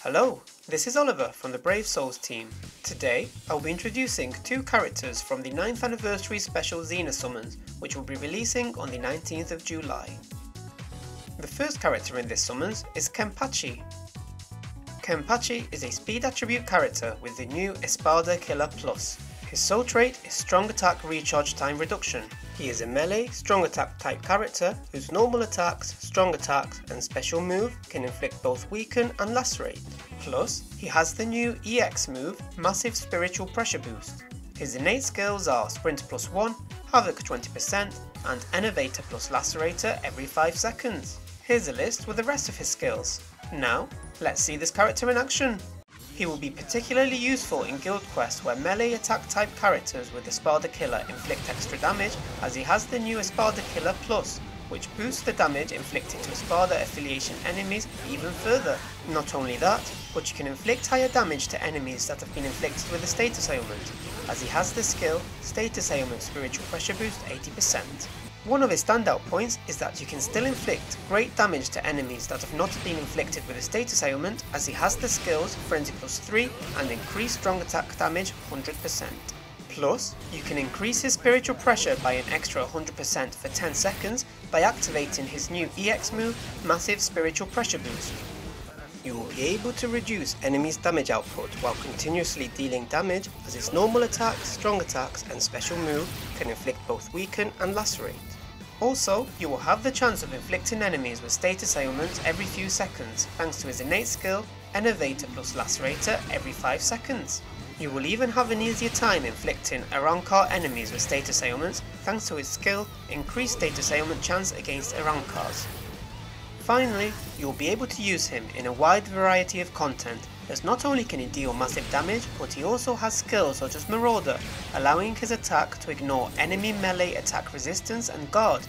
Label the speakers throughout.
Speaker 1: Hello, this is Oliver from the Brave Souls team. Today, I'll be introducing two characters from the 9th Anniversary Special Zenith Summons, which will be releasing on the 19th of July. The first character in this summons is Kenpachi. Kenpachi is a speed attribute character with the new Espada Killer Plus. His sole trait is strong attack recharge time reduction. He is a melee, strong attack type character whose normal attacks, strong attacks and special move can inflict both weaken and lacerate. Plus, he has the new EX move, Massive Spiritual Pressure Boost. His innate skills are Sprint plus 1, Havoc 20% and Innovator plus Lacerator every 5 seconds. Here's a list with the rest of his skills. Now, let's see this character in action. He will be particularly useful in guild quests where melee attack type characters with Espada Killer inflict extra damage, as he has the new Espada Killer Plus, which boosts the damage inflicted to Espada affiliation enemies even further. Not only that, but you can inflict higher damage to enemies that have been inflicted with a status ailment, as he has the skill Status Ailment Spiritual Pressure Boost 80%. One of his standout points is that you can still inflict great damage to enemies that have not been inflicted with a status ailment, as he has the skills Frenzy plus 3 and increase strong attack damage 100%. Plus, you can increase his spiritual pressure by an extra 100% for 10 seconds by activating his new EX move, Massive Spiritual Pressure Boost. You will be able to reduce enemies' damage output while continuously dealing damage, as his normal attacks, strong attacks and special move can inflict both weaken and lacerate. Also, you will have the chance of inflicting enemies with status ailments every few seconds thanks to his innate skill, Innovator plus Lacerator every 5 seconds. You will even have an easier time inflicting Arankar enemies with status ailments thanks to his skill, Increased Status Ailment Chance against Arankars. Finally, you will be able to use him in a wide variety of content, as not only can he deal massive damage, but he also has skills such as Marauder, allowing his attack to ignore enemy melee attack resistance and guard,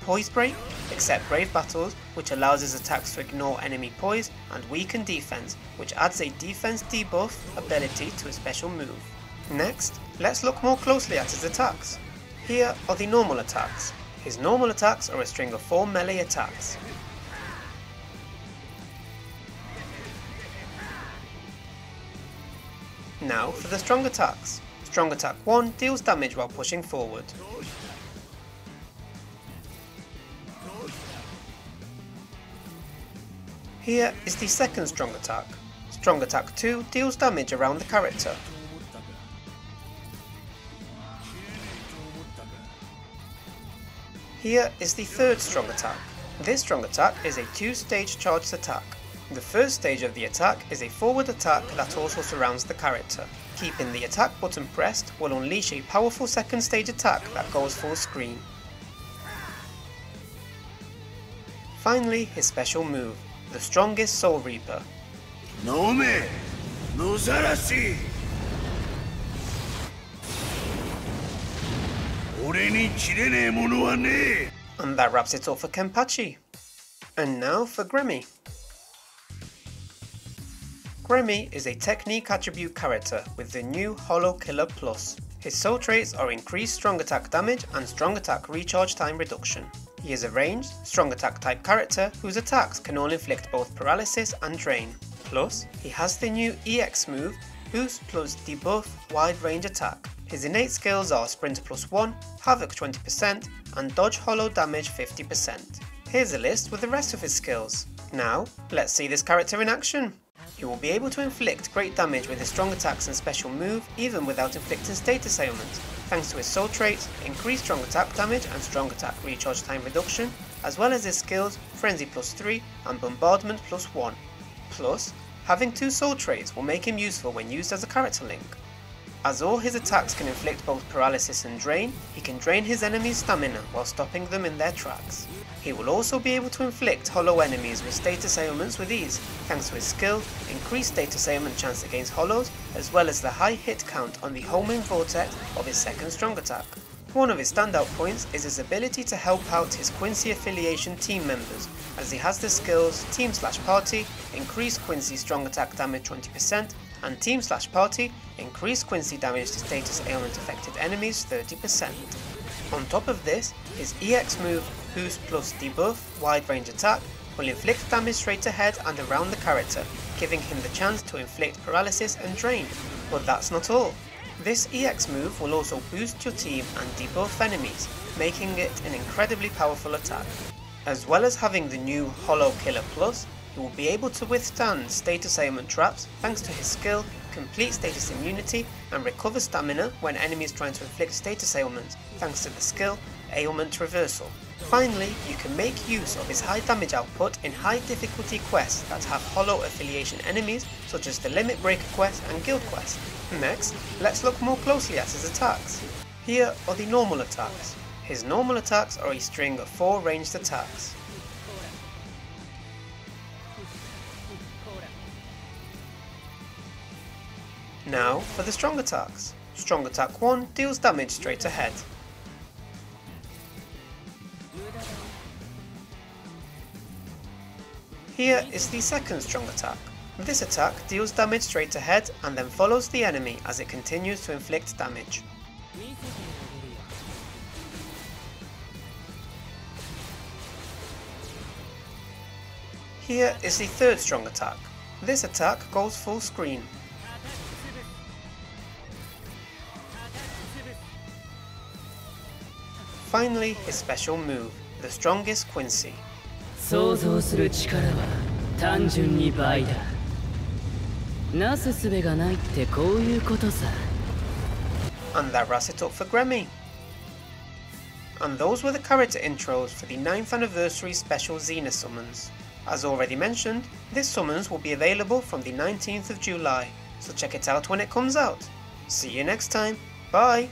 Speaker 1: Poise Break, except Brave Battles, which allows his attacks to ignore enemy poise, and Weaken Defense, which adds a defense debuff ability to a special move. Next, let's look more closely at his attacks. Here are the normal attacks. His normal attacks are a string of 4 melee attacks. Now for the strong attacks. Strong attack 1 deals damage while pushing forward. Here is the second strong attack. Strong attack 2 deals damage around the character. Here is the third strong attack. This strong attack is a 2-stage charged attack. The first stage of the attack is a forward attack that also surrounds the character. Keeping the attack button pressed will unleash a powerful second stage attack that goes full screen. Finally, his special move, the strongest Soul Reaper. And that wraps it up for Kenpachi. And now for Gremmy. Gremmy is a technique attribute character with the new Holo Killer Plus. His sole traits are increased strong attack damage and strong attack recharge time reduction. He is a ranged, strong attack type character whose attacks can all inflict both paralysis and drain. Plus, he has the new EX move, Boost plus Debuff Wide Range Attack. His innate skills are Sprint plus 1, Havoc 20% and Dodge Hollow Damage 50%. Here's a list with the rest of his skills. Now, let's see this character in action. He will be able to inflict great damage with his strong attacks and special move even without inflicting status ailments, thanks to his soul traits, increased strong attack damage and strong attack recharge time reduction, as well as his skills Frenzy plus 3 and Bombardment plus 1. Plus, having 2 soul traits will make him useful when used as a character link. As all his attacks can inflict both paralysis and drain, he can drain his enemies' stamina while stopping them in their tracks. He will also be able to inflict hollow enemies with status ailments with ease, thanks to his skill, increased status ailment chance against hollows, as well as the high hit count on the homing vortex of his second strong attack. One of his standout points is his ability to help out his Quincy affiliation team members, as he has the skills Team/Party, increase Quincy strong attack damage 20%, and Team/Party, increase Quincy damage to status ailment affected enemies 30%. On top of this, his EX move, Boost plus Debuff Wide Range Attack, will inflict damage straight ahead and around the character, giving him the chance to inflict paralysis and drain. But that's not all. This EX move will also boost your team and debuff enemies, making it an incredibly powerful attack. As well as having the new Hollow Killer Plus, he will be able to withstand status ailment traps thanks to his skill, complete status immunity, and recover stamina when enemies trying to inflict status ailments thanks to the skill Ailment Reversal. Finally, you can make use of his high damage output in high difficulty quests that have Hollow affiliation enemies such as the Limit Breaker quest and Guild quest. Next, let's look more closely at his attacks. Here are the normal attacks. His normal attacks are a string of 4 ranged attacks. Now for the strong attacks. Strong attack 1 deals damage straight ahead. Here is the second strong attack. This attack deals damage straight ahead and then follows the enemy as it continues to inflict damage. Here is the third strong attack. This attack goes full screen. Finally, his special move, the strongest Quincy. And that wraps it up for Gremmy. And those were the character intros for the 9th Anniversary Special Zenith Summons. As already mentioned, this summons will be available from the 19th of July, so check it out when it comes out. See you next time, bye!